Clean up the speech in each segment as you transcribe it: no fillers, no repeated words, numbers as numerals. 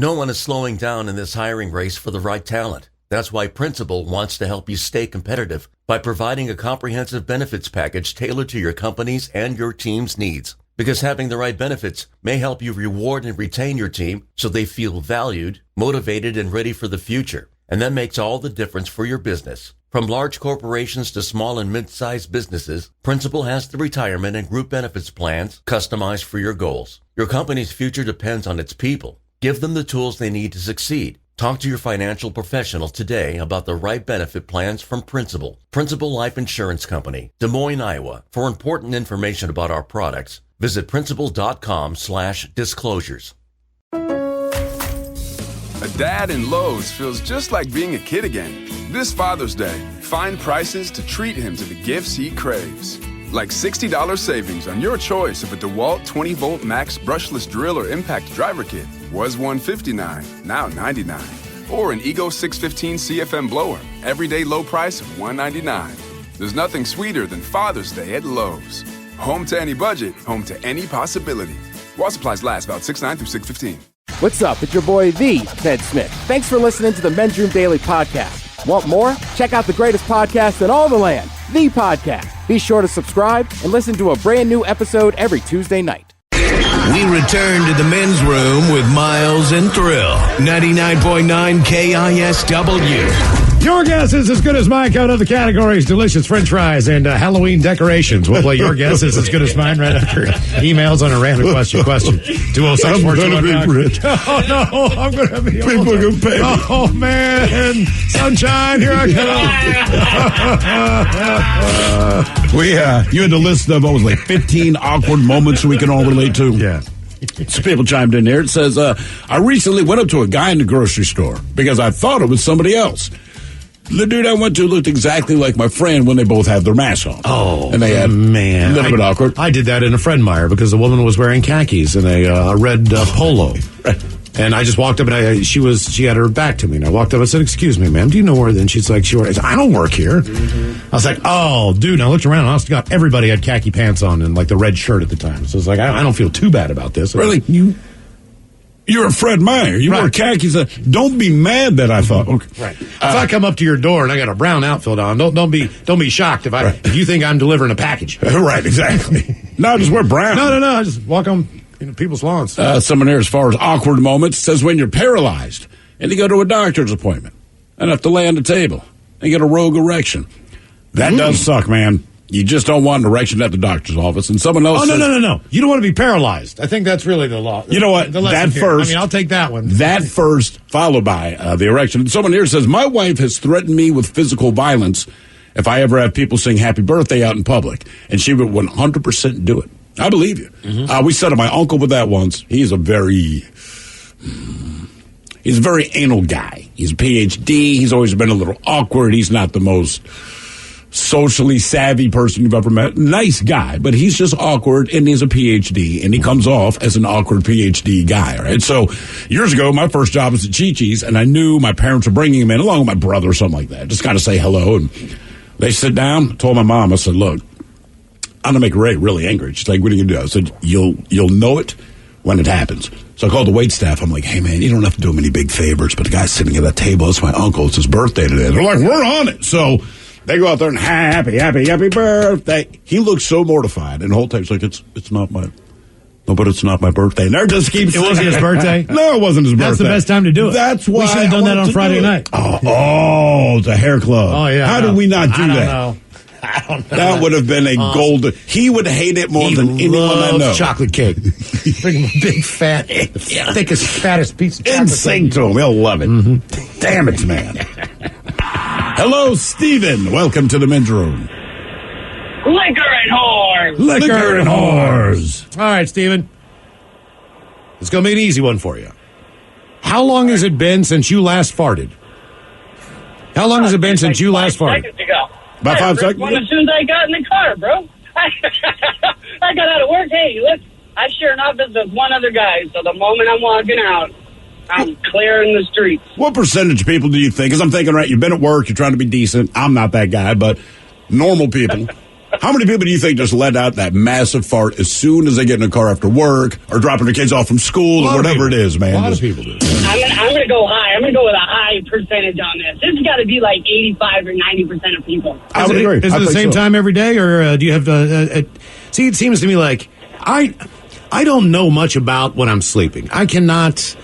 No one is slowing down in this hiring race for the right talent. That's why Principal wants to help you stay competitive by providing a comprehensive benefits package tailored to your company's and your team's needs. Because having the right benefits may help you reward and retain your team so they feel valued, motivated, and ready for the future. And that makes all the difference for your business. From large corporations to small and mid-sized businesses, Principal has the retirement and group benefits plans customized for your goals. Your company's future depends on its people. Give them the tools they need to succeed. Talk to your financial professional today about the right benefit plans from Principal. Principal Life Insurance Company, Des Moines, Iowa. For important information about our products, visit principal.com/disclosures. A dad in Lowe's feels just like being a kid again. This Father's Day, find prices to treat him to the gifts he craves. Like $60 savings on your choice of a DeWalt 20-volt max brushless drill or impact driver kit. Was $159, now $99. Or an Ego 615 CFM blower, everyday low price of $199. There's nothing sweeter than Father's Day at Lowe's. Home to any budget, home to any possibility. While supplies last, about 6/9 through 6/15. What's up? It's your boy, the Ted Smith. Thanks for listening to the Men's Room Daily Podcast. Want more? Check out the greatest podcast in all the land, The Podcast. Be sure to subscribe and listen to a brand new episode every Tuesday night. We return to the Men's Room with Miles and Thrill. 99.9 KISW. Your guess is as good as mine. Count of the categories: delicious French fries and Halloween decorations. We'll play your guess is as good as mine right after emails on a random question. 206 421. Oh no, I'm going to be. People are going to pay. Oh man, sunshine, here I come. You had a list of 15 awkward moments we can all relate to. Yeah. Some people chimed in here. It says, I recently went up to a guy in the grocery store because I thought it was somebody else. The dude I went to looked exactly like my friend when they both had their masks on. Oh, and they had man. A little bit awkward. I did that in a Fred Meyer because the woman was wearing khakis and a red polo. Right. And I just walked up and she had her back to me. And I walked up and said, "Excuse me, ma'am, do you know where?" Then she's like, "Sure." I said, "I don't work here." Mm-hmm. I was like, "Oh, dude." And I looked around and honest to God, everybody had khaki pants on and like the red shirt at the time. So it's like, I don't feel too bad about this. Really? You're a Fred Meyer. You wore khakis. Don't be mad that I thought. Okay. Right. If I come up to your door and I got a brown outfit on, don't be shocked if you think I'm delivering a package. Right, exactly. No, just wear brown. No. I just walk on people's lawns. Someone here, as far as awkward moments, says when you're paralyzed and you go to a doctor's appointment and have to lay on the table and get a rogue erection. That does suck, man. You just don't want an erection at the doctor's office, and someone else says... No. You don't want to be paralyzed. I think that's really the law. You know what? That first... I'll take that one. That first, followed by the erection. And someone here says, my wife has threatened me with physical violence if I ever have people sing happy birthday out in public, and she would 100% do it. I believe you. Mm-hmm. We set up my uncle with that once. He's a very anal guy. He's a PhD. He's always been a little awkward. He's not the most socially savvy person you've ever met. Nice guy, but he's just awkward, and he's a PhD, and he comes off as an awkward PhD guy, right? So years ago, my first job was at Chi-Chi's, and I knew my parents were bringing him in, along with my brother or something like that, just kind of say hello, and they sit down. I told my mom, I said, look, I'm going to make Ray really angry. She's like, what are you going to do? I said, you'll know it when it happens. So I called the wait staff. I'm like, hey, man, you don't have to do him any big favors, but the guy's sitting at that table. It's my uncle. It's his birthday today. They're like, we're on it. So they go out there and happy birthday. He looks so mortified, and the whole time's like, it's not my... No, but it's not my birthday. And there just keeps... It wasn't his birthday? No, it wasn't his birthday. That's the best time to do it. That's why we should have done that on Friday night. Oh, the hair club. Oh, yeah. How did we not do that? I don't know. That would have been a golden... He would hate it more than anyone I know. Chocolate cake. Bring him a big, fat, thickest, fattest piece of chocolate Insane to him. He'll love it. Mm-hmm. Damn it, man. Hello, Stephen. Welcome to the men's room. Liquor and whores. Liquor and whores. All right, Stephen. It's going to be an easy one for you. How long has it been since you last farted? How long has it been since you last farted? 5 seconds ago. About 5 seconds? As soon as I got in the car, bro. I got out of work. Hey, look, I share an office with one other guy, so the moment I'm walking out, I'm clearing the streets. What percentage of people do you think? Because I'm thinking, right, you've been at work, you're trying to be decent. I'm not that guy, but normal people. How many people do you think just let out that massive fart as soon as they get in a car after work or dropping their kids off from school or whatever it is, man? A lot of people do. I'm going to go high. I'm going to go with a high percentage on this. This has got to be like 85 or 90% of people. I would agree. Is it the same time every day, or do you have to... see, it seems to me like I don't know much about when I'm sleeping. I cannot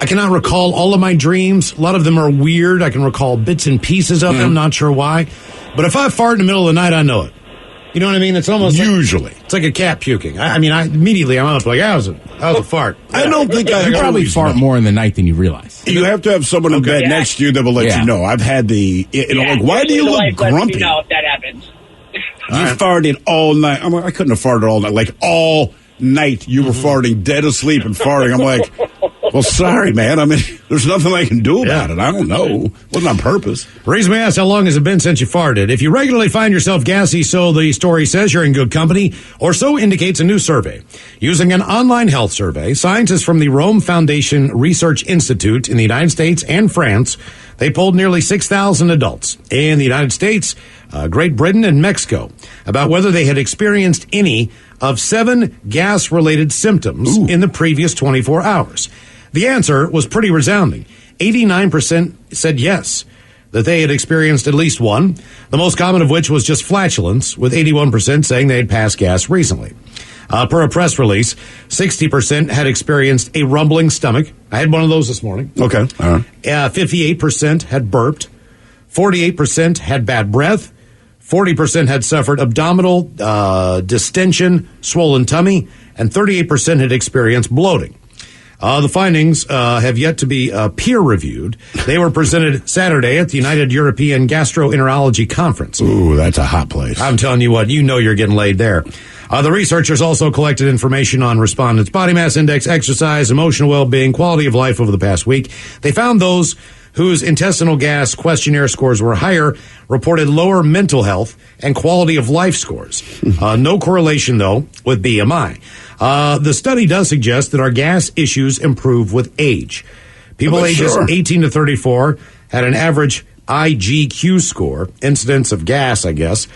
recall all of my dreams. A lot of them are weird. I can recall bits and pieces of them, not sure why. But if I fart in the middle of the night, I know it. You know what I mean? It's almost usually it's like a cat puking. I mean, immediately I'm up like, that was a fart. I don't think You probably fart more in the night than you realize. You have to have someone in bed next to you that will let you know. I've had like, why do you look grumpy? You know if that happens. You farted all night. I'm like, I couldn't have farted all night. Like, all night you were farting, dead asleep and farting. I'm like, well, sorry, man. I mean, there's nothing I can do about it. I don't know. It wasn't on purpose. Reason we asked, how long has it been since you farted? If you regularly find yourself gassy, so the story says, you're in good company, or so indicates a new survey. Using an online health survey, scientists from the Rome Foundation Research Institute in the United States and France, they polled nearly 6,000 adults in the United States, Great Britain, and Mexico about whether they had experienced any of 7 gas-related symptoms in the previous 24 hours. The answer was pretty resounding. 89% said yes, that they had experienced at least one, the most common of which was just flatulence, with 81% saying they had passed gas recently. Per a press release, 60% had experienced a rumbling stomach. I had one of those this morning. Okay. All right. 58% had burped. 48% had bad breath. 40% had suffered abdominal distension, swollen tummy, and 38% had experienced bloating. The findings have yet to be peer-reviewed. They were presented Saturday at the United European Gastroenterology Conference. Ooh, that's a hot place. I'm telling you what, you know you're getting laid there. The researchers also collected information on respondents' body mass index, exercise, emotional well-being, quality of life over the past week. They found those whose intestinal gas questionnaire scores were higher reported lower mental health and quality of life scores. No correlation, though, with BMI. The study does suggest that our gas issues improve with age. People ages 18 to 34 had an average IGQ score, incidence of gas, I guess,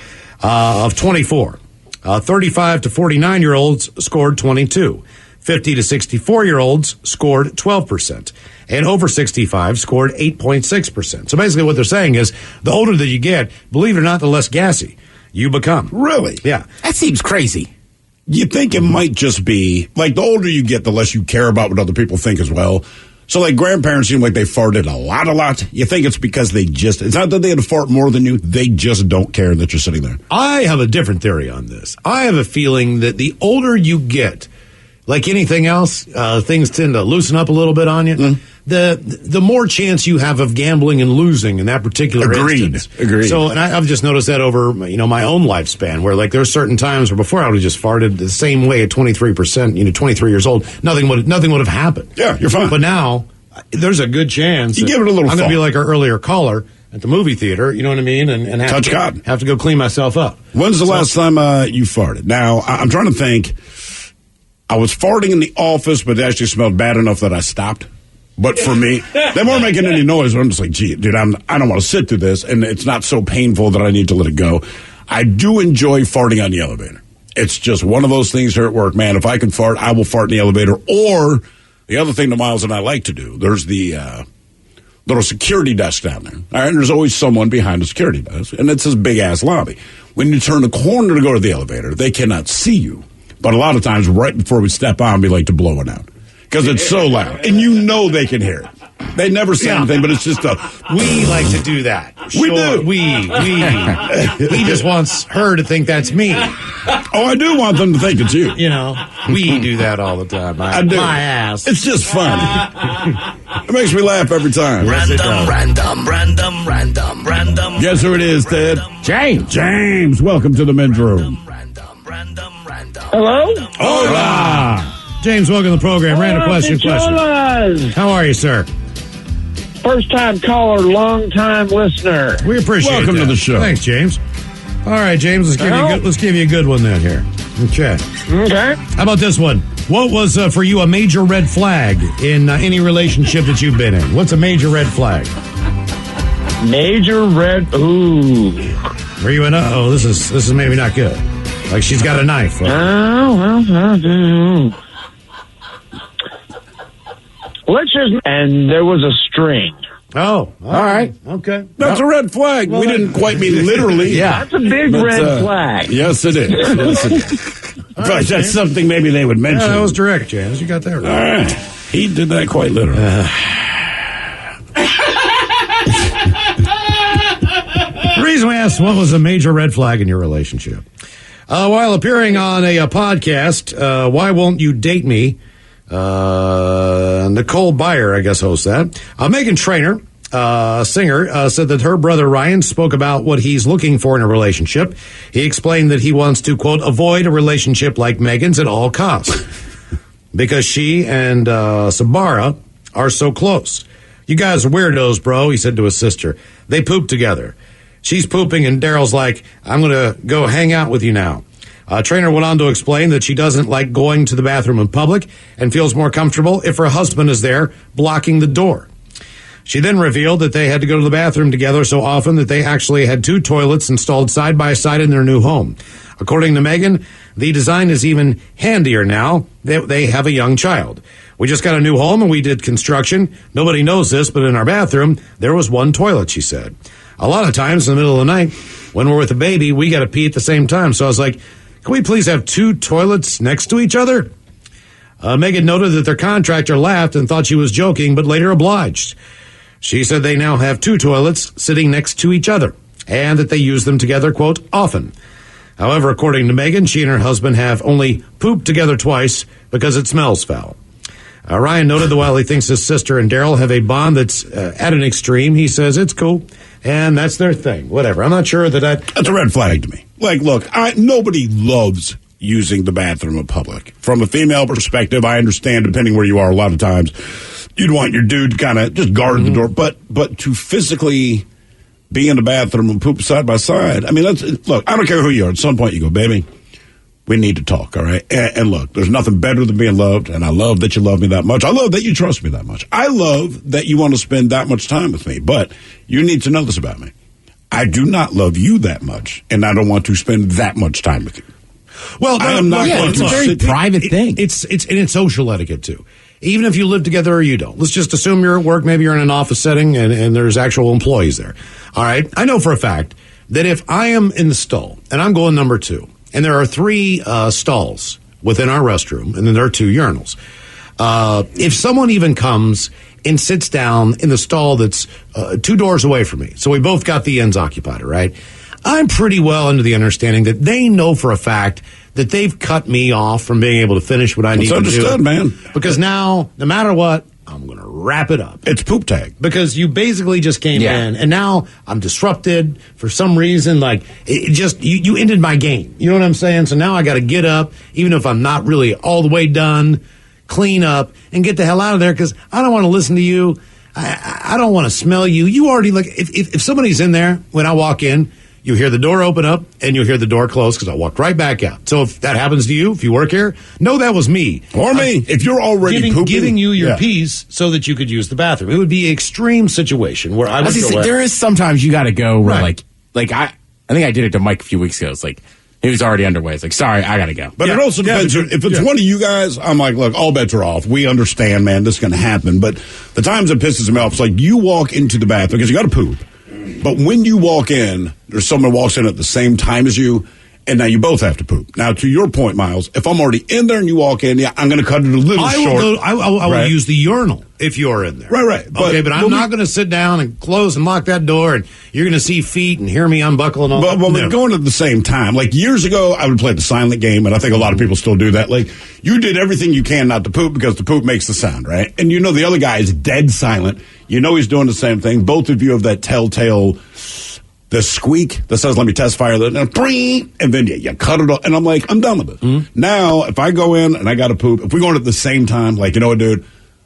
of 24. 35 to 49-year-olds scored 22. 50 to 64-year-olds scored 12%. And over 65 scored 8.6%. So basically what they're saying is the older that you get, believe it or not, the less gassy you become. Really? Yeah. That seems crazy. You think it might just be, like, the older you get, the less you care about what other people think as well. So, like, grandparents seem like they farted a lot. You think it's because it's not that they had to fart more than you, they just don't care that you're sitting there. I have a different theory on this. I have a feeling that the older you get, like anything else, things tend to loosen up a little bit on you. The more chance you have of gambling and losing in that particular instance. Agreed. So, and I've just noticed that over, my own lifespan, where like there's certain times where before I would have just farted the same way at 23%, 23 years old, nothing would have happened. Yeah, you're fine. But now there's a good chance you give it a little. I'm going to be like our earlier caller at the movie theater, you know what I mean, and have to go clean myself up. When's the last time you farted? Now I'm trying to think. I was farting in the office, but it actually smelled bad enough that I stopped. But for me, they weren't making any noise. I'm just like, gee, dude, I don't want to sit through this, and it's not so painful that I need to let it go. I do enjoy farting on the elevator. It's just one of those things here at work, man. If I can fart, I will fart in the elevator. Or the other thing that Miles and I like to do, there's the little security desk down there. All right, and there's always someone behind the security desk, and it's this big-ass lobby. When you turn the corner to go to the elevator, they cannot see you. But a lot of times, right before we step on, we like to blow it out. Because it's so loud. And you know they can hear it. They never say anything, but it's just we like to do that. We do. He just wants her to think that's me. Oh, I do want them to think it's you. We do that all the time. I do. My ass. It's just fun. It makes me laugh every time. Random. Guess who it is, Ted? James, welcome to the men's room. Hello? Hola. James, welcome to the program. Random question. How are you, sir? First time caller, long time listener. We appreciate it. Welcome to the show. Thanks, James. All right, James, let's give you a good one then here. Okay. How about this one? What was for you a major red flag in any relationship that you've been in? What's a major red flag? Major red. Ooh. Where you went, uh-oh, this is maybe not good. Like she's got a knife. Let's just... And there was a string. Oh, all right. Okay. That's a red flag. Well, we didn't quite mean literally. That's a big red flag. Yes, it is. Yes, it is. But right, that's something maybe they would mention. Yeah, that was direct, James. You got that right. All right. He did that quite literally. The reason we asked what was a major red flag in your relationship. While appearing on a podcast, Why Won't You Date Me? Nicole Byer, I guess, hosts that. Meghan Trainor, singer, said that her brother Ryan spoke about what he's looking for in a relationship. He explained that he wants to, quote, avoid a relationship like Meghan's at all costs because she and Sabara are so close. You guys are weirdos, bro, he said to his sister. They poop together. She's pooping, and Daryl's like, I'm going to go hang out with you now. Trainer went on to explain that she doesn't like going to the bathroom in public and feels more comfortable if her husband is there blocking the door. She then revealed that they had to go to the bathroom together so often that they actually had 2 toilets installed side by side in their new home. According to Meghan, the design is even handier now that they have a young child. We just got a new home and we did construction. Nobody knows this, but in our bathroom, there was 1 toilet, she said. A lot of times in the middle of the night, when we're with the baby, we got to pee at the same time. So I was like, can we please have 2 toilets next to each other? Meghan noted that their contractor laughed and thought she was joking, but later obliged. She said they now have 2 toilets sitting next to each other and that they use them together, quote, often. However, according to Meghan, she and her husband have only pooped together twice because it smells foul. Ryan noted that while he thinks his sister and Daryl have a bond that's at an extreme, he says it's cool, and that's their thing. Whatever. I'm not sure that's a red flag to me. Like, look, nobody loves using the bathroom in public. From a female perspective, I understand, depending where you are, a lot of times you'd want your dude to kind of just guard the door. But to physically be in the bathroom and poop side by side, I mean, look, I don't care who you are. At some point you go, baby, we need to talk, all right? And look, there's nothing better than being loved, and I love that you love me that much. I love that you trust me that much. I love that you want to spend that much time with me, but you need to know this about me. I do not love you that much, and I don't want to spend that much time with you. Well, I am not going it's to a very private thing. It's social etiquette, too. Even if you live together or you don't. Let's just assume you're at work, maybe you're in an office setting, and there's actual employees there. All right? I know for a fact that if I am in the stall, and I'm going number 2, and there are 3 stalls within our restroom, and then there are 2 urinals. If someone even comes and sits down in the stall that's 2 doors away from me, so we both got the ends occupied, right? I'm pretty well into the understanding that they know for a fact that they've cut me off from being able to finish what I need to do. Understood, man. Because now, no matter what, I'm going to wrap it up. It's poop tag. Because you basically just came in, and now I'm disrupted for some reason. Like, it just, you ended my game. You know what I'm saying? So now I got to get up, even if I'm not really all the way done, clean up, and get the hell out of there because I don't want to listen to you. I don't want to smell you. You already, like, if somebody's in there when I walk in, you hear the door open up, and you'll hear the door close because I walked right back out. So if that happens to you, if you work here, know that was me. Or me. If you're already giving you your piece so that you could use the bathroom. It would be an extreme situation where I would go there is sometimes you got to go where, like I think I did it to Mike a few weeks ago. It's like, he was already underway. It's like, sorry, I got to go. But it also depends. If it's one of you guys, I'm like, look, all bets are off. We understand, man, this is going to happen. But the times it pisses me off, it's like you walk into the bathroom because you got to poop. But when you walk in, there's someone who walks in at the same time as you, and now you both have to poop. Now, to your point, Miles, if I'm already in there and you walk in, I'm going to cut it a little short. I will use the urinal if you're in there. Right. But I'm not going to sit down and close and lock that door, and you're going to see feet and hear me unbuckle and all that. But we're going at the same time. Like, years ago, I would play the silent game, and I think a lot of people still do that. Like, you did everything you can not to poop because the poop makes the sound, right? And you know the other guy is dead silent. You know he's doing the same thing. Both of you have that telltale, the squeak that says, let me test fire, and then you cut it off. And I'm like, I'm done with it. Mm-hmm. Now, if I go in and I got to poop, if we're going at the same time, like, you know what, dude,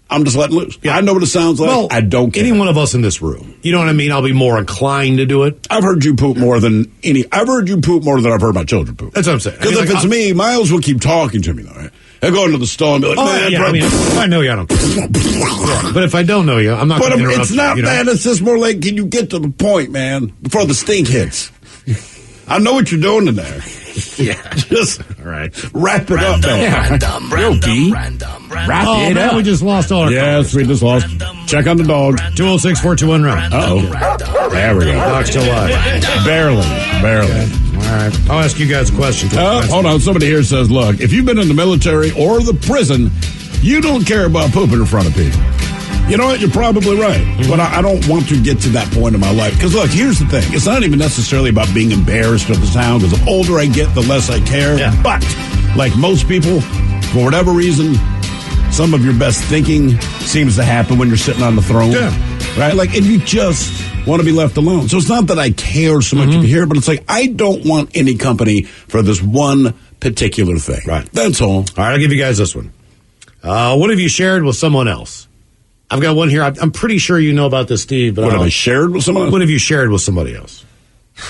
I'm just letting loose. Yeah. I know what it sounds like. Well, I don't care. Any one of us in this room, you know what I mean? I'll be more inclined to do it. I've heard you poop more than I've heard my children poop. That's what I'm saying. Because if it's me, Miles will keep talking to me, though, right? He'll go into the stall and be like, I know you, I don't care. But if I don't know you, I'm not going to interrupt you. It's not that. It's just more like, can you get to the point, man, before the stink hits? I know what you're doing in there. Yeah. Just all right. Wrap it up, man. Wrap it up. We just lost all our Yes, we just lost. Check on the dog. 206-421-ROUND. Uh-oh. There we go. Dog's still alive. Barely. Okay. All right. I'll ask you guys a question. Hold on. Somebody here says, look, if you've been in the military or the prison, you don't care about pooping in front of people. You know what? You're probably right. Mm-hmm. But I don't want to get to that point in my life. Because, look, here's the thing. It's not even necessarily about being embarrassed of the sound. Because the older I get, the less I care. Yeah. But, like most people, for whatever reason, some of your best thinking seems to happen when you're sitting on the throne. Yeah. Right? Like, and you just want to be left alone. So it's not that I care so much if you hear it, but it's like, I don't want any company for this one particular thing. Right. That's all. All right, I'll give you guys this one. What have you shared with someone else? I've got one here. I'm pretty sure you know about this, Steve. But what have I shared with someone else? What have you shared with somebody else? I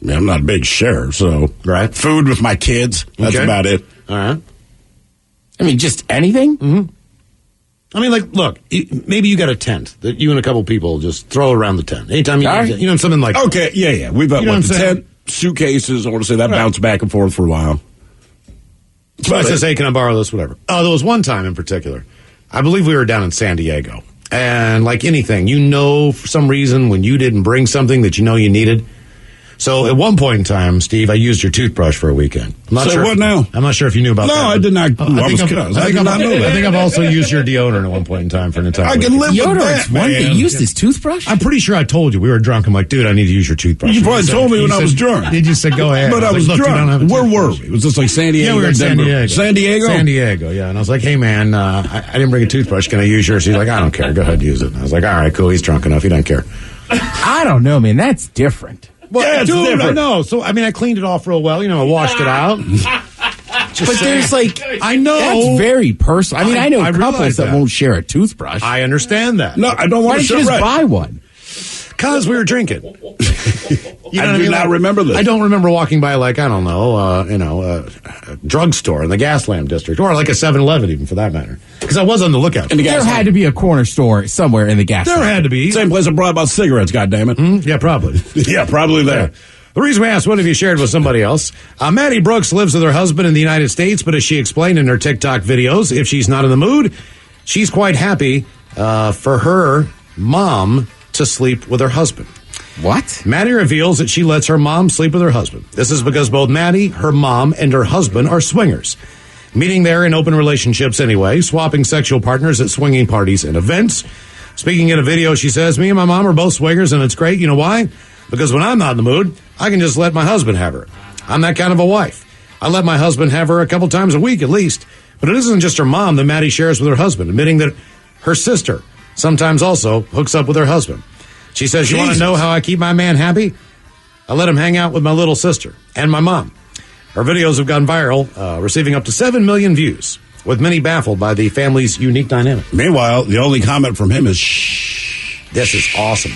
mean, I'm not a big sharer, so. Right. Food with my kids. That's about it. All right. I mean, just anything? Mm-hmm. I mean, like, look, maybe you got a tent that you and a couple people just throw around the tent. Anytime you know, something like okay, yeah. We've got the tent, suitcases. I want to say that bounce back and forth for a while. So I says, hey, can I borrow this? Whatever. Oh, there was one time in particular. I believe we were down in San Diego. And like anything, you know, for some reason, when you didn't bring something that you know you needed. So at one point in time, Steve, I used your toothbrush for a weekend. I'm not sure what now? I'm not sure if you knew about that. No, I did not. I think I've also used your deodorant at one point in time for an entire I can live with Deodorant's that, one man. thing. You used his toothbrush? I'm pretty sure I told you. We were drunk. I'm like, dude, I need to use your toothbrush. You probably told me when I was drunk. Did you say, go ahead? But I was like, drunk. Where were we? Was this like San Diego? Yeah, we were in San Diego. San Diego? San Diego, yeah. And I was like, hey, man, I didn't bring a toothbrush. Can I use yours? He's like, I don't care. Go ahead, use it. And I was like, all right, cool. He's drunk enough. He doesn't care. I don't know, man. That's different. Well, yeah, dude, different. I know. So, I mean, I cleaned it off real well. You know, I washed it out. But there's like, I know. That's very personal. I mean, I know I couples that won't share a toothbrush. I understand that. No, I don't Why want to didn't you share just buy one? Because we were drinking. I do not remember this. I don't remember walking by, like, I don't know, a drugstore in the Gaslamp district, or like a 7-Eleven even, for that matter. Because I was on the lookout. There had to be a corner store somewhere in the gas. There had to be. Same place I brought about cigarettes, goddammit. Yeah, probably. Yeah, probably there. Yeah. The reason we asked, what have you shared with somebody else? Maddie Brooks lives with her husband in the United States, but as she explained in her TikTok videos, if she's not in the mood, she's quite happy for her mom to sleep with her husband. What? Maddie reveals that she lets her mom sleep with her husband. This is because both Maddie, her mom, and her husband are swingers. Meeting there in open relationships anyway, swapping sexual partners at swinging parties and events. Speaking in a video, she says, me and my mom are both swingers, and it's great. You know why? Because when I'm not in the mood, I can just let my husband have her. I'm that kind of a wife. I let my husband have her a couple times a week at least. But it isn't just her mom that Maddie shares with her husband, admitting that her sister sometimes also hooks up with her husband. She says, you want to know how I keep my man happy? I let him hang out with my little sister and my mom. Her videos have gone viral, receiving up to 7 million views, with many baffled by the family's unique dynamic. Meanwhile, the only comment from him is, shh. This is awesome.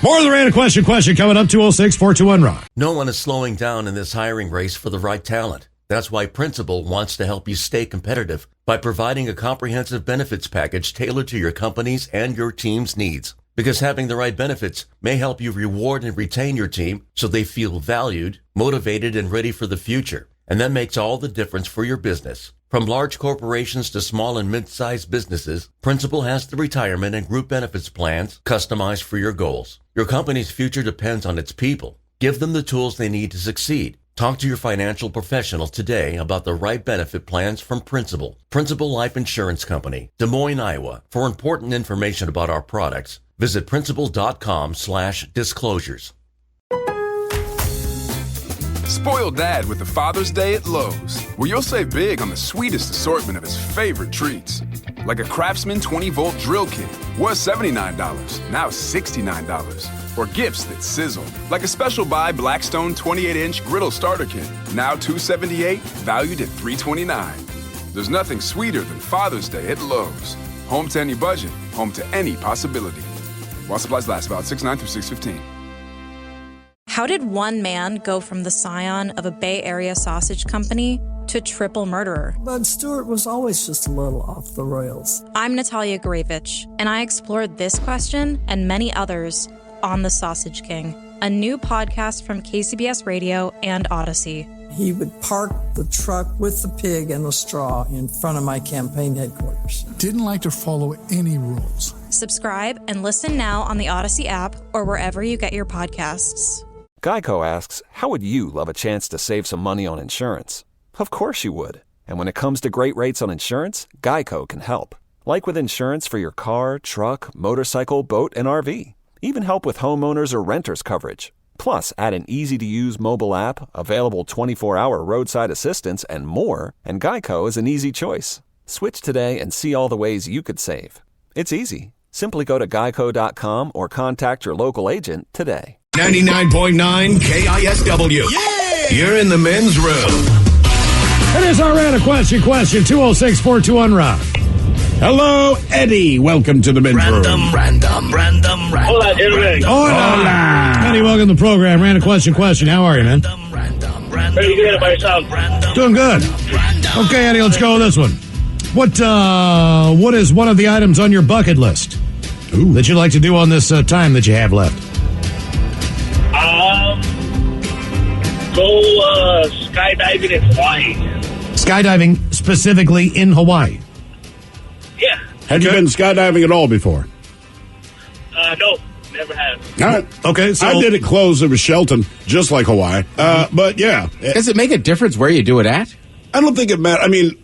More of the random question coming up, 206-421-ROCK. No one is slowing down in this hiring race for the right talent. That's why Principal wants to help you stay competitive by providing a comprehensive benefits package tailored to your company's and your team's needs. Because having the right benefits may help you reward and retain your team so they feel valued, motivated, and ready for the future. And that makes all the difference for your business. From large corporations to small and mid-sized businesses, Principal has the retirement and group benefits plans customized for your goals. Your company's future depends on its people. Give them the tools they need to succeed. Talk to your financial professional today about the right benefit plans from Principal. Principal Life Insurance Company, Des Moines, Iowa. For important information about our products, visit principal.com/disclosures. Spoil Dad with the Father's Day at Lowe's, where you'll save big on the sweetest assortment of his favorite treats. Like a Craftsman 20-volt drill kit, was $79, now $69. Or gifts that sizzle, like a special buy Blackstone 28-inch griddle starter kit, now $278, valued at $329. There's nothing sweeter than Father's Day at Lowe's. Home to any budget, home to any possibility. While supplies last, about 6/9 through 6/15. How did one man go from the scion of a Bay Area sausage company to a triple murderer? Bud Stewart was always just a little off the rails. I'm Natalia Gurevich, and I explored this question and many others on The Sausage King, a new podcast from KCBS Radio and Odyssey. He would park the truck with the pig and the straw in front of my campaign headquarters. Didn't like to follow any rules. Subscribe and listen now on the Odyssey app or wherever you get your podcasts. Geico asks, how would you love a chance to save some money on insurance? Of course you would. And when it comes to great rates on insurance, Geico can help. Like with insurance for your car, truck, motorcycle, boat, and RV. Even help with homeowners or renters coverage. Plus, add an easy-to-use mobile app, available 24-hour roadside assistance, and more, and Geico is an easy choice. Switch today and see all the ways you could save. It's easy. Simply go to geico.com or contact your local agent today. 99.9 KISW. Yeah! You're in the men's room. It is our random question. 206-421-ROCK. Hello, Eddie. Welcome to the men's room. Random. Hola, gentlemen. Hola. Eddie, welcome to the program. Random question. How are you, man? Pretty good by yourself. Doing good. Okay, Eddie, let's go with this one. What is one of the items on your bucket list that you'd like to do on this time that you have left? Go skydiving in Hawaii. Skydiving specifically in Hawaii. Yeah. Have you been skydiving at all before? No, never have. All right. Okay, so I did it close. It was Shelton, just like Hawaii. But yeah. Does it make a difference where you do it at? I don't think it matters. I mean,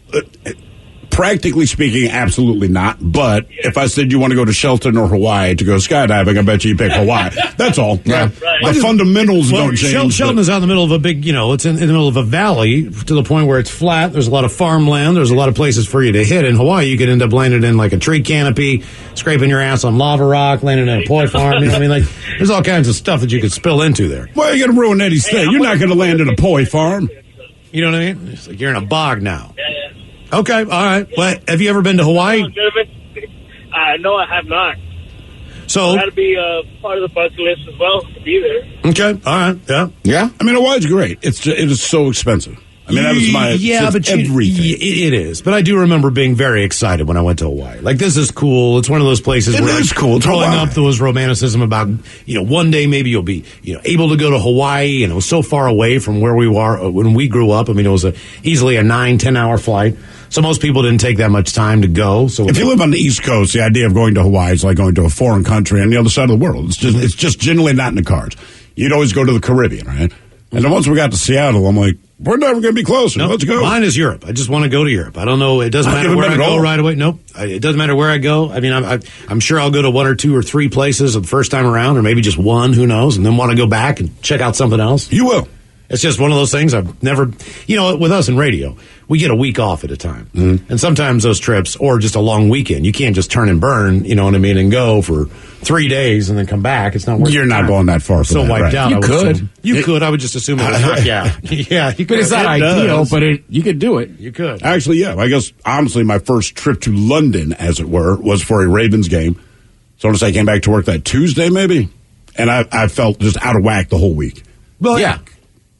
practically speaking, absolutely not. But if I said you want to go to Shelton or Hawaii to go skydiving, I bet you pick Hawaii. That's all. Yeah. The fundamentals don't change. Shelton is out in the middle of a big, it's in the middle of a valley to the point where it's flat. There's a lot of farmland. There's a lot of places for you to hit. In Hawaii, you could end up landing in like a tree canopy, scraping your ass on lava rock, landing in a poi farm. There's all kinds of stuff that you could spill into there. Well, you're going to ruin Eddie's thing. You're not going to land in a poi farm. You know what I mean? It's like you're in a bog now. Yeah. Okay, all right. Well, have you ever been to Hawaii? No, I have not. So that'd be part of the bucket list as well to be there. Okay, all right, yeah. I mean, Hawaii's great. It is so expensive. I mean, that was my everything. It is. But I do remember being very excited when I went to Hawaii. Like, this is cool. It's one of those places it where is cool. Growing up, there was romanticism about, one day maybe you'll be, able to go to Hawaii, and it was so far away from where we were when we grew up. I mean, it was easily a 9-10 hour flight. So most people didn't take that much time to go. So if you live on the East Coast, the idea of going to Hawaii is like going to a foreign country on the other side of the world. It's just generally not in the cards. You'd always go to the Caribbean, right? And then once we got to Seattle, I'm like, we're never going to be closer. Nope. Let's go. Mine is Europe. I just want to go to Europe. I don't know. It doesn't matter where I go right away. Nope. It doesn't matter where I go. I mean, I'm sure I'll go to 1 or 2 or 3 places the first time around, or maybe just one, who knows, and then want to go back and check out something else. You will. It's just one of those things I've never, with us in radio, we get a week off at a time. Mm-hmm. And sometimes those trips, or just a long weekend, you can't just turn and burn, and go for 3 days and then come back. It's not worth You're not going that far for so that, wiped right? out. You could. You could. I would just assume it was yeah. Yeah. You could. But it's not ideal, but you could do it. You could. Actually, yeah. I guess, honestly, my first trip to London, as it were, was for a Ravens game. So I want to say I came back to work that Tuesday, maybe. And I felt just out of whack the whole week. Well, yeah.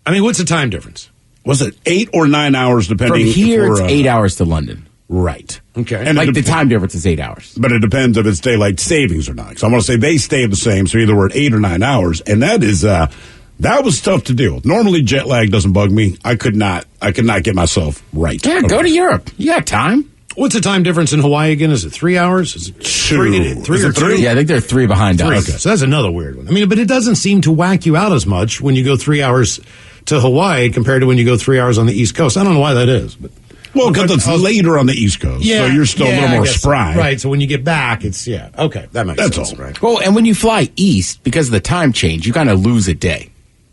I mean, what's the time difference? Was it 8 or 9 hours, depending? From here, it's 8 hours to London. Right. Okay. And the time difference is 8 hours. But it depends if it's daylight savings or not. So I want to say they stay the same, so either we're at 8 or 9 hours. And that is, that was tough to deal with. Normally, jet lag doesn't bug me. I could not get myself right. Yeah, go to Europe. You got time. What's the time difference in Hawaii again? Is it 3 hours? Is it 2? Three or 2? Yeah, I think they're 3 behind us. Okay, so that's another weird one. I mean, but it doesn't seem to whack you out as much when you go 3 hours to Hawaii compared to when you go 3 hours on the East Coast. I don't know why that is, but well, because it's later on the East Coast, so you're still a little more spry. So. Right, so when you get back, it's okay, that makes sense. That's all. Right. Well, and when you fly east, because of the time change, you kind of lose a day.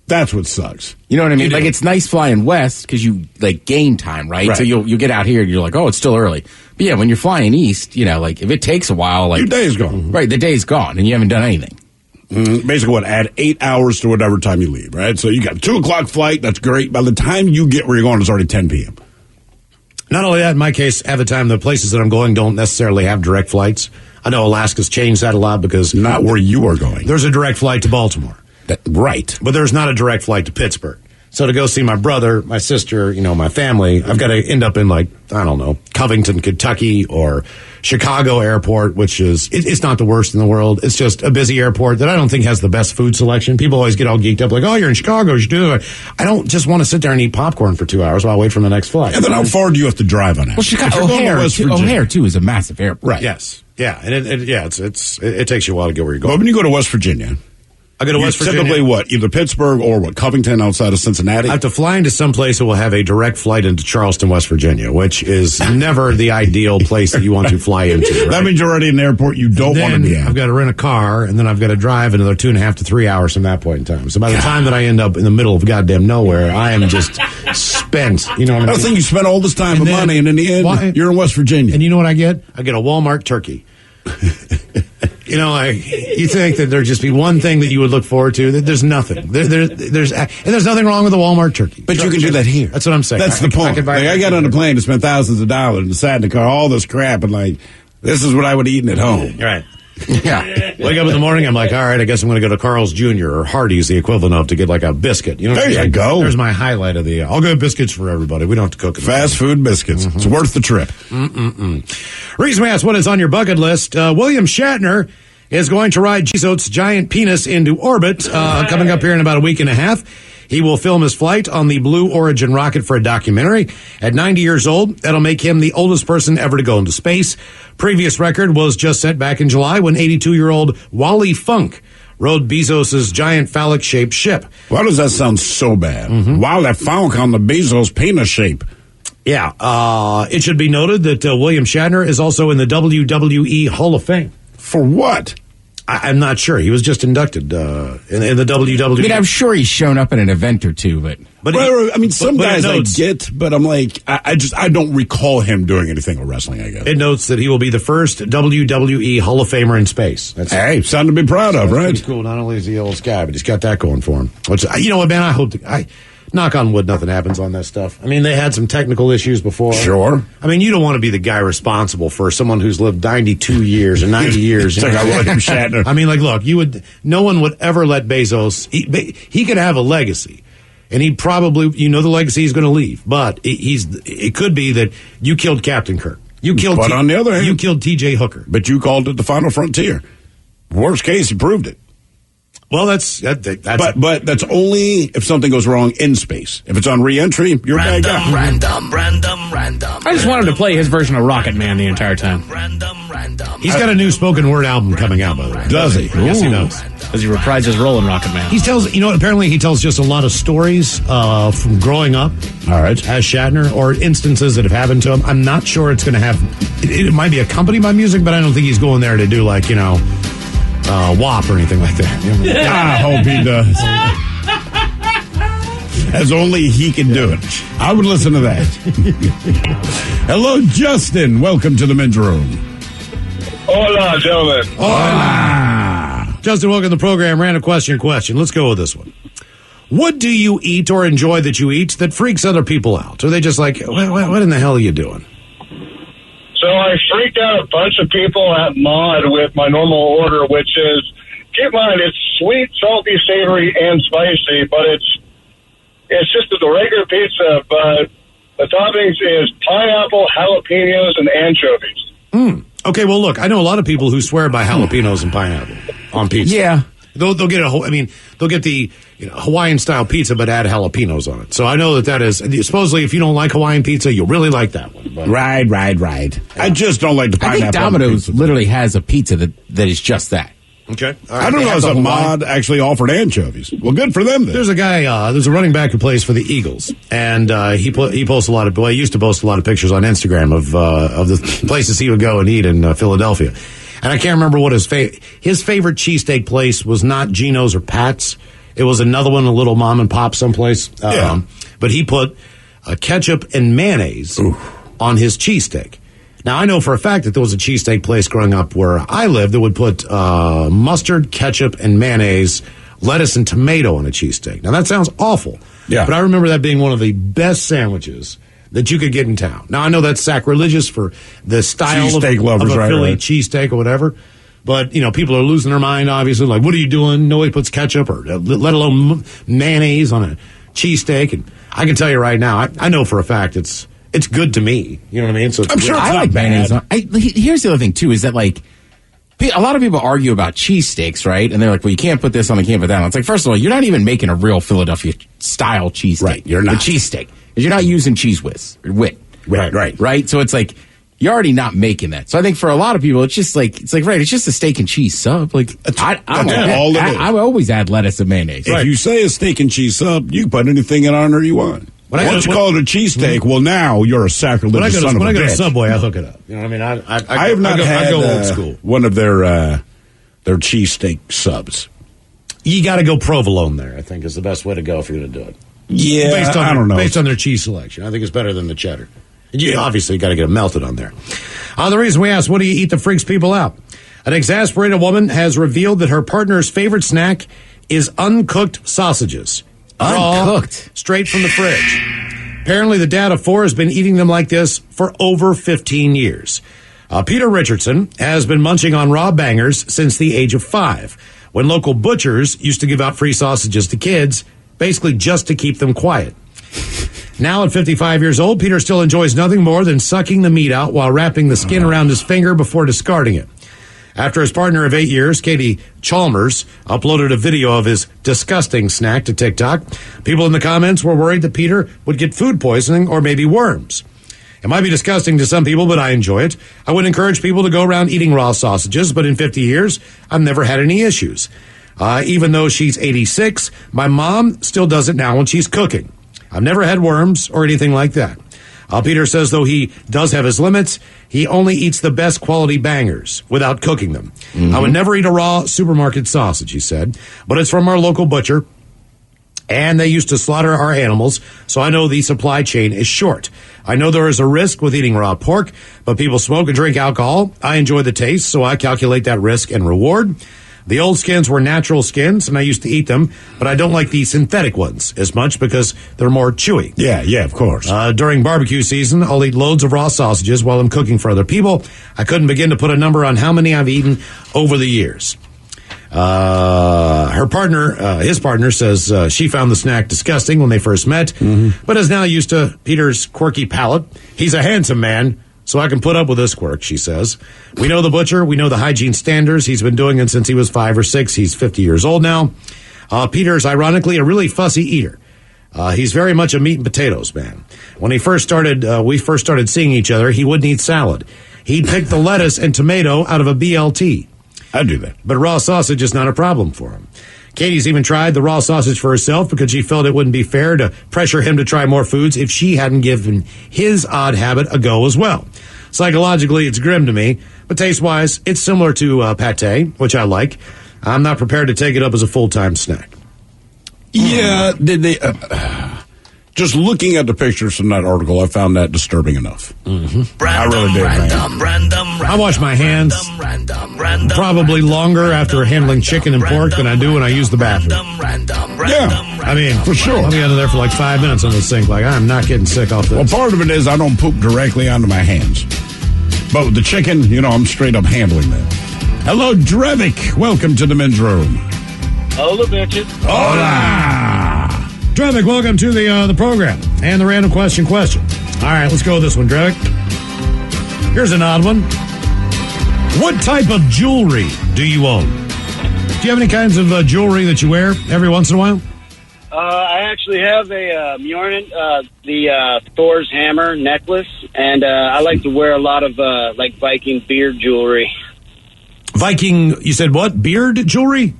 That's what sucks. You know what I mean? Like, it's nice flying west because you gain time, right? So you'll get out here and you're like, oh, it's still early. But yeah, when you're flying east, if it takes a while, your day's gone. Right, the day's gone and you haven't done anything. Basically, add 8 hours to whatever time you leave, right? So you got a 2 o'clock flight. That's great. By the time you get where you're going, it's already 10 p.m. Not only that, in my case, at the time, the places that I'm going don't necessarily have direct flights. I know Alaska's changed that a lot because not where you are going. There's a direct flight to Baltimore. Right. But there's not a direct flight to Pittsburgh. So to go see my brother, my sister, my family, I've got to end up in Covington, Kentucky, or Chicago airport, which is, it's not the worst in the world. It's just a busy airport that I don't think has the best food selection. People always get all geeked up like, oh, you're in Chicago, you should do it. I don't just want to sit there and eat popcorn for 2 hours while I wait for the next flight. And then how far do you have to drive on it? Well, Chicago, O'Hare, too, is a massive airport. Right. Yes. Yeah. And it takes you a while to get where you're going. But when you go to West Virginia, I go to West Virginia. Typically what? Either Pittsburgh or what? Covington outside of Cincinnati? I have to fly into some place that will have a direct flight into Charleston, West Virginia, which is never the ideal place that you want to fly into. Right? That means you're already in an airport you don't want to be at. I've got to rent a car, and then I've got to drive another 2.5 to 3 hours from that point in time. So by the time that I end up in the middle of goddamn nowhere, I am just spent. You know what I mean? I was thinking you spent all this time and money, and in the end, you're in West Virginia. And you know what I get? I get a Walmart turkey. You know, you think that there'd just be one thing that you would look forward to. There's nothing. There's nothing wrong with a Walmart turkey. But you can do that here. That's what I'm saying. That's the point. I got on a plane to spend thousands of dollars and sat in the car, all this crap, and this is what I would have eaten at home. Right. Yeah. Wake up in the morning, I'm like, all right, I guess I'm going to go to Carl's Jr. or Hardee's, the equivalent of, to get like a biscuit. You know, there you go. There's my highlight of the. I'll go biscuits for everybody. We don't have to cook it. Fast food biscuits. Mm-hmm. It's worth the trip. Reason we asked what is on your bucket list. William Shatner is going to ride Bezos' giant penis into orbit coming up here in about a week and a half. He will film his flight on the Blue Origin rocket for a documentary. At 90 years old, that'll make him the oldest person ever to go into space. Previous record was just set back in July when 82-year-old Wally Funk rode Bezos' giant phallic-shaped ship. Why does that sound so bad? Mm-hmm. Wally Funk on the Bezos penis shape. Yeah. It should be noted that William Shatner is also in the WWE Hall of Fame. For what? I'm not sure. He was just inducted in the WWE. I mean, I'm sure he's shown up at an event or two, but some guys I get, but I'm like, I don't recall him doing anything with wrestling, I guess. It notes that he will be the first WWE Hall of Famer in space. Hey, something to be proud of, right? Pretty cool. Not only is he the oldest guy, but he's got that going for him. Which, you know what, man, I hope knock on wood, nothing happens on that stuff. I mean, they had some technical issues before. Sure. I mean, you don't want to be the guy responsible for someone who's lived 92 years or 90 years. It's like William Shatner. I mean, like, look, no one would ever let Bezos, he could have a legacy. And he probably, the legacy he's going to leave. But it could be that you killed Captain Kirk. But on the other hand, you killed T.J. Hooker. But you called it the final frontier. Worst case, you proved it. Well, that's but that's only if something goes wrong in space. If it's on re-entry, you're random. I just wanted to play his version of Rocket Man the entire time. He's got a new spoken word album coming out, by the way. Does he? Yes, he does. Does he reprise his role in Rocket Man? Apparently he tells just a lot of stories from growing up. All right. As Shatner, or instances that have happened to him. I'm not sure it's going to have, it might be accompanied by music, but I don't think he's going there to do WAP or anything like that. I hope he does. As only he can do it. I would listen to that. Hello, Justin. Welcome to the men's room. Hola, gentlemen. Hola. Justin, welcome to the program. Random question. Let's go with this one. What do you eat or enjoy that you eat that freaks other people out? Or are they just like, what in the hell are you doing? So I freaked out a bunch of people at Mod with my normal order, which is, keep in mind, it's sweet, salty, savory, and spicy, but it's just a regular pizza, but the toppings is pineapple, jalapenos, and anchovies. Okay, well, look, I know a lot of people who swear by jalapenos and pineapple on pizza. Yeah. They'll get they'll get the Hawaiian-style pizza, but add jalapenos on it. So I know that is, supposedly if you don't like Hawaiian pizza, you'll really like that one. But. Right. Yeah. I just don't like the pineapple. I think Domino's literally has a pizza that is just that. Okay. Right. I don't know if Mod actually offered anchovies. Well, good for them then. There's a guy, there's a running back who plays for the Eagles, and he posts he used to post a lot of pictures on Instagram of the places he would go and eat in Philadelphia. And I can't remember what his favorite cheesesteak place was. Not Geno's or Pat's. It was another one, a little mom and pop someplace. But he put ketchup and mayonnaise on his cheesesteak. Now, I know for a fact that there was a cheesesteak place growing up where I lived that would put mustard, ketchup, and mayonnaise, lettuce, and tomato on a cheesesteak. Now, that sounds awful. Yeah. But I remember that being one of the best sandwiches that you could get in town. Now, I know that's sacrilegious for the style of a Philly cheesesteak or whatever. But, people are losing their mind, obviously. Like, what are you doing? Nobody puts ketchup or let alone mayonnaise on a cheesesteak. And I can tell you right now, I know for a fact it's it's good to me. You know what I mean? So I'm sure I like mayonnaise. Here's the other thing too: is that like a lot of people argue about cheesesteaks, right? And they're like, "Well, you can't put this on, you can't put that on." It's like, first of all, you're not even making a real Philadelphia style cheesesteak. Right, you're not. A cheesesteak, because you're not using cheese whiz or wit. Right. So it's like you're already not making that. So I think for a lot of people, it's just like it's just a steak and cheese sub. Like I always add lettuce and mayonnaise. If you say a steak and cheese sub, you can put anything in on there you want. Once you call it a cheesesteak, well, now you're a sacrilegious son of a bitch. When I go to Subway, I hook it up. You know what I mean? I have not had old school. One of their cheesesteak subs. You got to go provolone there, I think, is the best way to go if you're going to do it. Yeah, I don't know. Based on their cheese selection. I think it's better than the cheddar. You obviously got to get it melted on there. The reason we asked, what do you eat that freaks people out? An exasperated woman has revealed that her partner's favorite snack is uncooked sausages. Uncooked? Raw, straight from the fridge. Apparently, the dad of 4 has been eating them like this for over 15 years. Peter Richardson has been munching on raw bangers since the age of 5, when local butchers used to give out free sausages to kids, basically just to keep them quiet. Now at 55 years old, Peter still enjoys nothing more than sucking the meat out while wrapping the skin around his finger before discarding it. After his partner of 8 years, Katie Chalmers, uploaded a video of his disgusting snack to TikTok, people in the comments were worried that Peter would get food poisoning or maybe worms. It might be disgusting to some people, but I enjoy it. I would encourage people to go around eating raw sausages, but in 50 years, I've never had any issues. Even though she's 86, my mom still does it now when she's cooking. I've never had worms or anything like that. Peter says, though he does have his limits, he only eats the best quality bangers without cooking them. I would never eat a raw supermarket sausage, he said, but it's from our local butcher, and they used to slaughter our animals, so I know the supply chain is short. I know there is a risk with eating raw pork, but people smoke and drink alcohol. I enjoy the taste, so I calculate that risk and reward. The old skins were natural skins, and I used to eat them, but I don't like the synthetic ones as much because they're more chewy. Yeah, of course. During barbecue season, I'll eat loads of raw sausages while I'm cooking for other people. I couldn't begin to put a number on how many I've eaten over the years. His partner says she found the snack disgusting when they first met, but is now used to Peter's quirky palate. He's a handsome man, so I can put up with this quirk, she says. We know the butcher. We know the hygiene standards. He's been doing it since he was 5 or 6. He's 50 years old now. Peter's, ironically, a really fussy eater. He's very much a meat and potatoes man. When we first started seeing each other, he wouldn't eat salad. He'd pick the lettuce and tomato out of a BLT. I do that. But raw sausage is not a problem for him. Katie's even tried the raw sausage for herself because she felt it wouldn't be fair to pressure him to try more foods if she hadn't given his odd habit a go as well. Psychologically, it's grim to me, but taste-wise, it's similar to pate, which I like. I'm not prepared to take it up as a full-time snack. Yeah, did they... just looking at the pictures from that article, I found that disturbing enough. I really did, man. I wash my hands probably longer after handling chicken and pork than I do when I use the bathroom. Yeah. I mean, for sure. I'll be under there for like 5 minutes on the sink. Like, I'm not getting sick off this. Well, part of it is I don't poop directly onto my hands. But with the chicken, I'm straight up handling that. Hello, Drevik. Welcome to the men's room. Hola, bitches. Hola. Drevik, welcome to the program and the random question. All right, let's go with this one, Drevik. Here's an odd one. What type of jewelry do you own? Do you have any kinds of jewelry that you wear every once in a while? I actually have a Mjolnir, the Thor's hammer necklace, and I like to wear a lot of like Viking beard jewelry. Viking, you said what? Beard jewelry?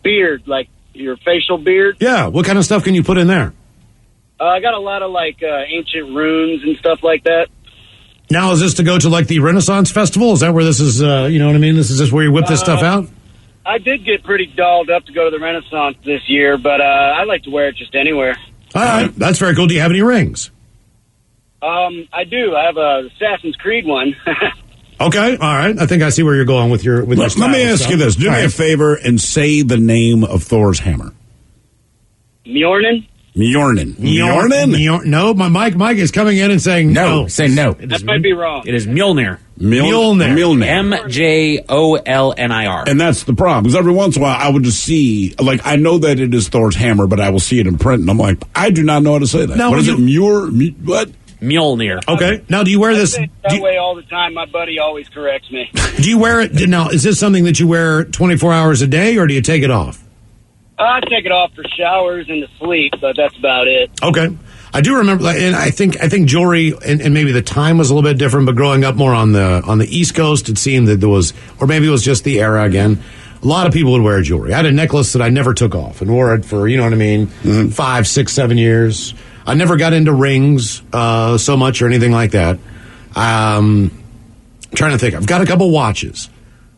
Beard, like your facial beard. Yeah, what kind of stuff can you put in there? I got a lot of like ancient runes and stuff like that. Now, is this to go to like the Renaissance Festival? Is that where this is, you know what I mean? This is just where you whip this stuff out? I did get pretty dolled up to go to the Renaissance this year, but I like to wear it just anywhere. All right, that's very cool. Do you have any rings? I do. I have a Assassin's Creed one. Okay, all right. I think I see where you're going with your Let me ask you this. Do me a favor and say the name of Thor's hammer. Mjolnir? Mjolnir? No, Mike is coming in and saying no. Say no. That might be wrong. It is Mjolnir. Mjolnir. Mjolnir. And that's the problem. Because every once in a while, I would just see, like, I know that it is Thor's hammer, but I will see it in print, and I'm like, I do not know how to say that. Now, what is it? What? Mjolnir. Okay. Now, do you wear this? I say it that way all the time. My buddy always corrects me. Do you wear it now? Is this something that you wear 24 hours a day, or do you take it off? I take it off for showers and to sleep, but that's about it. Okay. I do remember, and I think jewelry, and maybe the time was a little bit different, but growing up more on the East Coast, it seemed that there was, or maybe it was just the era again. A lot of people would wear jewelry. I had a necklace that I never took off and wore it for, 5, 6, 7 years. I never got into rings so much or anything like that. Trying to think. I've got a couple watches,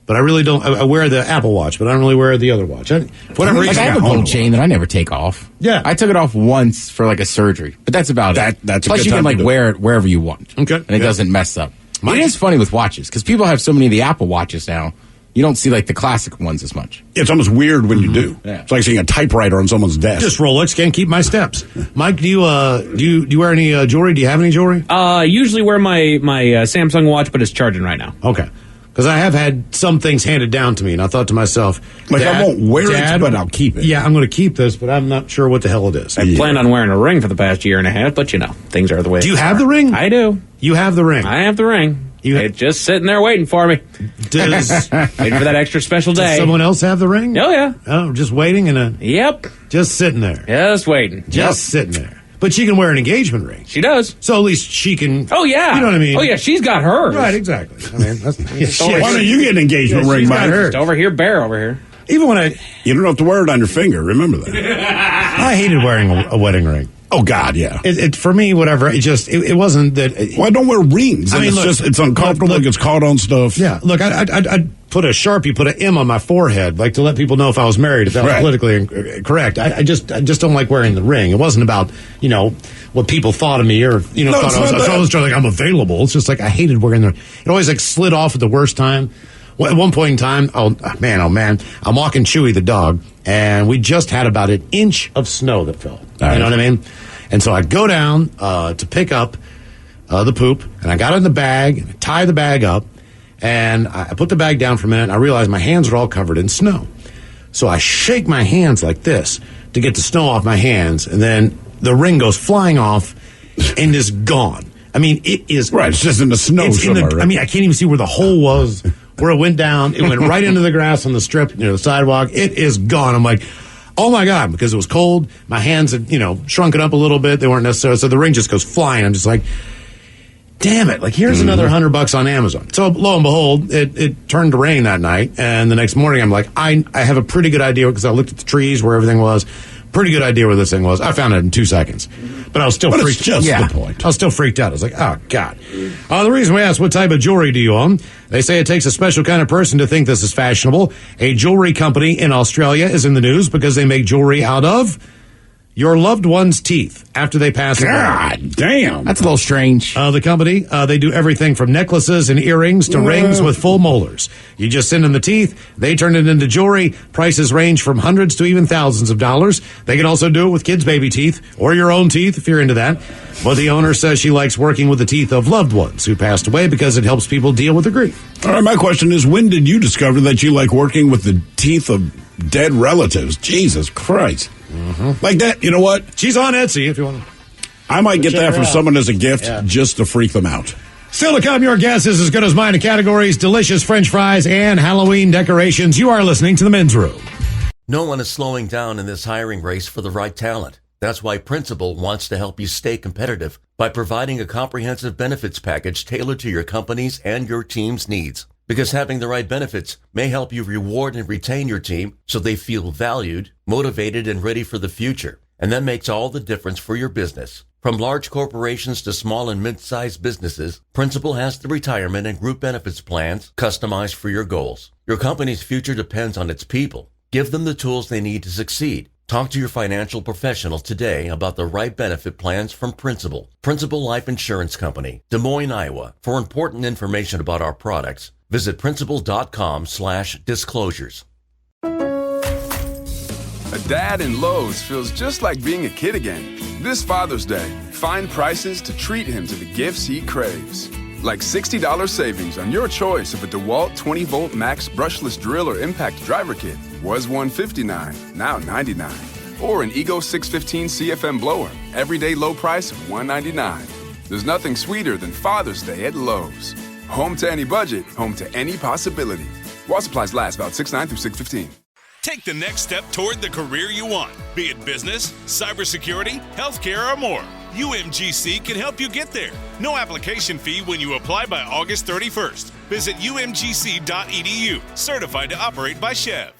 but I really don't. I wear the Apple Watch, but I don't really wear the other watch. I have a gold chain that I never take off. Yeah. I took it off once for like a surgery, but that's about it. That's a Plus good you time can to do wear it wherever you want. Okay. And it doesn't mess up. It is funny with watches because people have so many of the Apple Watches now. You don't see like the classic ones as much. It's almost weird when you do. Yeah. It's like seeing a typewriter on someone's desk. Just Rolex, can't keep my steps. Mike, do you wear any jewelry? Do you have any jewelry? Usually wear my Samsung watch, but it's charging right now. Okay. Because I have had some things handed down to me, and I thought to myself, I won't wear it, but I'll keep it. Yeah, I'm going to keep this, but I'm not sure what the hell it is. I planned on wearing a ring for the past year and a half, but things are the way. Do you have the ring? I do. You have the ring. I have the ring. It's just sitting there waiting for me. Waiting for that extra special day. Does someone else have the ring? Oh, yeah. Oh, just waiting Yep. Just sitting there. Just waiting. Just sitting there. But she can wear an engagement ring. She does. So at least she can. Oh, yeah. You know what I mean? Oh, yeah, she's got hers. Right, exactly. I mean, why don't you get an engagement ring, Mike? Just over here, bear over here. Even when you don't have to wear it on your finger. Remember that. I hated wearing a wedding ring. Oh God, yeah. It for me, whatever. It wasn't that. Well, I don't wear rings. I mean, it's uncomfortable. Look, it gets caught on stuff. Yeah. Look, I'd put a Sharpie, put an M on my forehead, like to let people know if I was married, if that was politically correct. I just don't like wearing the ring. It wasn't about what people thought of me or thought I was trying, like I'm available. It's just like I hated wearing the. It always like slid off at the worst time. Well, at one point in time, oh man, I'm walking Chewy the dog, and we just had about an inch of snow that fell. You know what I mean? And so I go down to pick up the poop, and I got it in the bag, and I tie the bag up, and I put the bag down for a minute, and I realize my hands are all covered in snow. So I shake my hands like this to get the snow off my hands, and then the ring goes flying off and is gone. I mean, it is... Right, it's just in the snow somewhere. I mean, I can't even see where the hole was, where it went down. It went right into the grass on the strip, the sidewalk. It is gone. I'm like, oh my God, because it was cold. My hands had, shrunken up a little bit. They weren't necessary. So the ring just goes flying. I'm just like, damn it. Like, here's another $100 on Amazon. So lo and behold, it turned to rain that night. And the next morning, I'm like, I have a pretty good idea because I looked at the trees where everything was. Pretty good idea where this thing was. I found it in 2 seconds. But I was still freaked out. It's just the point. I was still freaked out. I was like, oh, God. The reason we asked what type of jewelry do you own, they say it takes a special kind of person to think this is fashionable. A jewelry company in Australia is in the news because they make jewelry out of your loved one's teeth after they pass away. God damn. That's a little strange. The company, they do everything from necklaces and earrings to rings with full molars. You just send them the teeth, they turn it into jewelry. Prices range from hundreds to even thousands of dollars. They can also do it with kids' baby teeth or your own teeth if you're into that. But the owner says she likes working with the teeth of loved ones who passed away because it helps people deal with the grief. All right, my question is, when did you discover that you like working with the teeth of dead relatives? Jesus Christ. Like that, you know what? She's on Etsy if you want to. I might get that for someone as a gift just to freak them out. Still to come, your guess is as good as mine in categories, delicious French fries, and Halloween decorations. You are listening to The Men's Room. No one is slowing down in this hiring race for the right talent. That's why Principal wants to help you stay competitive by providing a comprehensive benefits package tailored to your company's and your team's needs. Because having the right benefits may help you reward and retain your team so they feel valued, motivated, and ready for the future. And that makes all the difference for your business. From large corporations to small and mid-sized businesses, Principal has the retirement and group benefits plans customized for your goals. Your company's future depends on its people. Give them the tools they need to succeed. Talk to your financial professional today about the right benefit plans from Principal. Principal Life Insurance Company, Des Moines, Iowa. For important information about our products, visit principal.com/disclosures. A dad in Lowe's feels just like being a kid again. This Father's Day, find prices to treat him to the gifts he craves. Like $60 savings on your choice of a DeWalt 20-volt max brushless drill or impact driver kit. Was $159, now $99. Or an Ego 615 CFM blower, everyday low price of $199. There's nothing sweeter than Father's Day at Lowe's. Home to any budget, home to any possibility. While supplies last, about 6/9 through 6/15. Take the next step toward the career you want, be it business, cybersecurity, healthcare, or more. UMGC can help you get there. No application fee when you apply by August 31st. Visit umgc.edu, certified to operate by Chev.